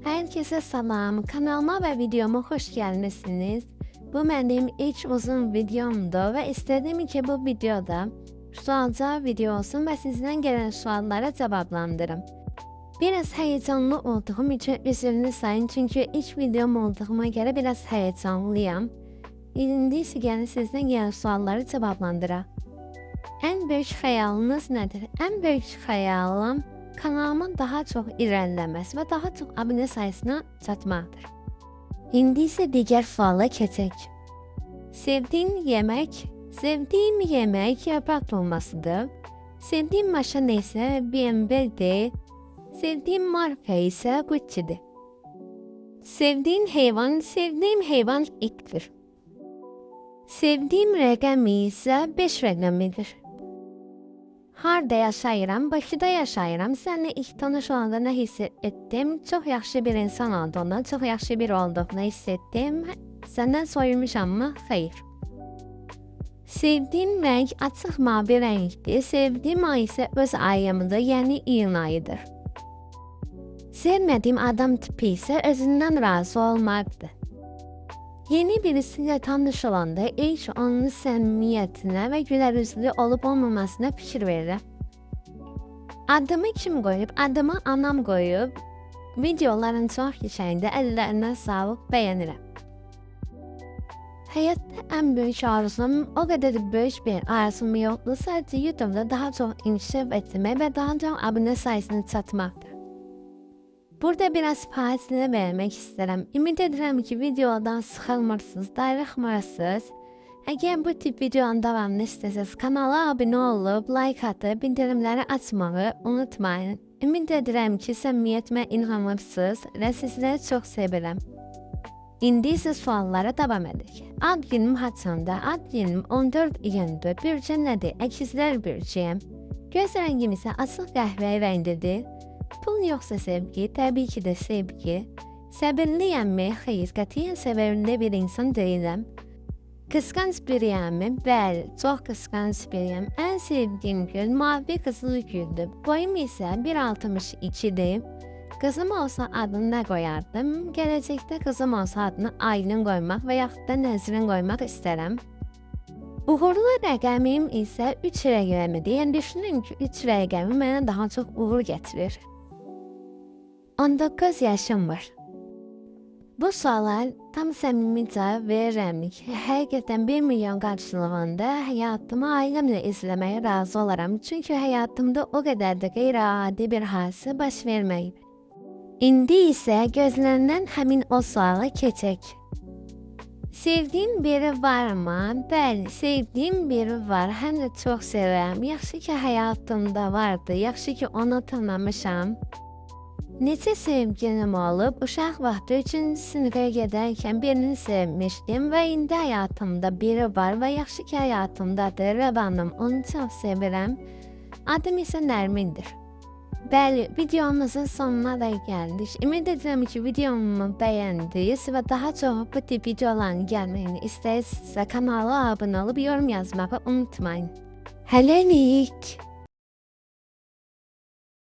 Herkese salam, kanalıma ve videoma hoş gelmişsiniz. Bu benim ilk uzun videomdu ve istedim ki bu videoda sual-cevap video olsun ve sizden gelen suallara cevaplandırım. Biraz heyecanlı olduğum için üzülünü sayın çünkü ilk videom olduğuma göre biraz heyecanlıyım. İndi ise gelin sizden gelen sualları cevaplandıra. En büyük hayaliniz nedir? En büyük hayalim kanalımın daha çok ilerlemesi ve daha çok abone sayısına çatmaktır. İndi ise diğer suala keçək. Sevdiğim yemek yaprak dolmasıdır. Sevdiğim maşın ise BMW'dir. Sevdiğim marka ise Gucci'dir. Sevdiğim hayvan ittir. Sevdiğim rəqəm isə 5 rəqəmidir. Harda yaşayıram? Bakıda yaşayıram. Seninle ilk tanış olanda ne hissettim? Çok yaxşı bir insan olduğunu, çok yaxşı bir olduğunu hissettim. Senden soyulmuşam mı? Hayır. Sevdiğim renk açıq mavi renkdir. Sevdiğim ay ise öz ayımdır, yani iyun ayıdır. Sevmediğim adam tipi ise özündən razı olmaqdır. Yeni birisiyle tanış olanda ilk onun səmimiyyətinə və gülərüzlü olub olmamasına fikir verirəm. Adımı kim koyup? Adımı anam koyup. Videoların çox keçəndə əllərinə sağlıq bəyənirəm. Həyatda ən böyük arzum, o qədər də böyük bir arzum yoxdur. Sadəcə YouTube'da daha çox inkişaf etmək və daha çox abunə sayısını çatmaqdır. Burada biraz fasilə vermək istərəm. Ümid edirəm ki, videodan sıxılmırsınız, darıxmırsınız. Əgər bu tip videonun davamını istəsəniz, kanala abunə olub, like atıb, bildirimləri açmağı unutmayın. Ümid edirəm ki, səmimiyyətimə inanırsınız və sizləri çox sevirəm. İndi isə suallara davam edək. Ad günüm haçanda, ad günüm 14 iyundur. Bürcə nədir? Əkizlər bürcəyəm. Göz rəngim isə açıq qəhvəyi rənglidir. Pul yoxsa sevgi, təbii ki də sevgi. Səbirliyəmmi? Xeyr, qətiyyən səbirli bir insan deyiləm. Qısqanc biriyəmmi? Bəli, çox qısqanc biriyəm. Ən sevdiyim gül mavi qızıl güldür. Boyum isə 1.62-dir. Qızım olsa adını nə qoyardım? Gələcəkdə qızım olsa adını Aylin qoymaq və yaxud da Nəzrin qoymaq istərəm. Uğurlu rəqəmim isə 3 rəqəmidir. Yəni düşünün ki, 3 rəqəmi mənə daha çox uğur gətirir. 19 yaşım var. Bu suala tam səmimi cavab verirəm ki, həqiqətən 1 milyon qarşılığında həyatımı ailəmlə izləməyə razı olaram. Çünki həyatımda o qədər də qeyri-adi bir hadisə baş verməyib. İndi isə gözlənilən həmin o suala keçək. Sevdiyim biri varmı? Bəli, sevdiyim biri var. Həm də çox sevirəm. Yaxşı ki, həyatımda vardı. Yaxşı ki, onu tanımışam. Neçə sevgilim olub, uşaq vaxtı 3-cü sinifə gedərkən birini sevmişdim və indi həyatımda biri var və yaxşı ki, həyatımdadır. Rəvanım, onu çox sevirəm. Adım isə Nərmindir. Bəli, videomuzun sonuna da gəldik. Ümid edirəm ki, videomu bəyəndiniz və daha çox bu tip videoların gəlməyini istəyirsinizsə kanala abunə olub yorum yazmağı unutmayın. Hələlik.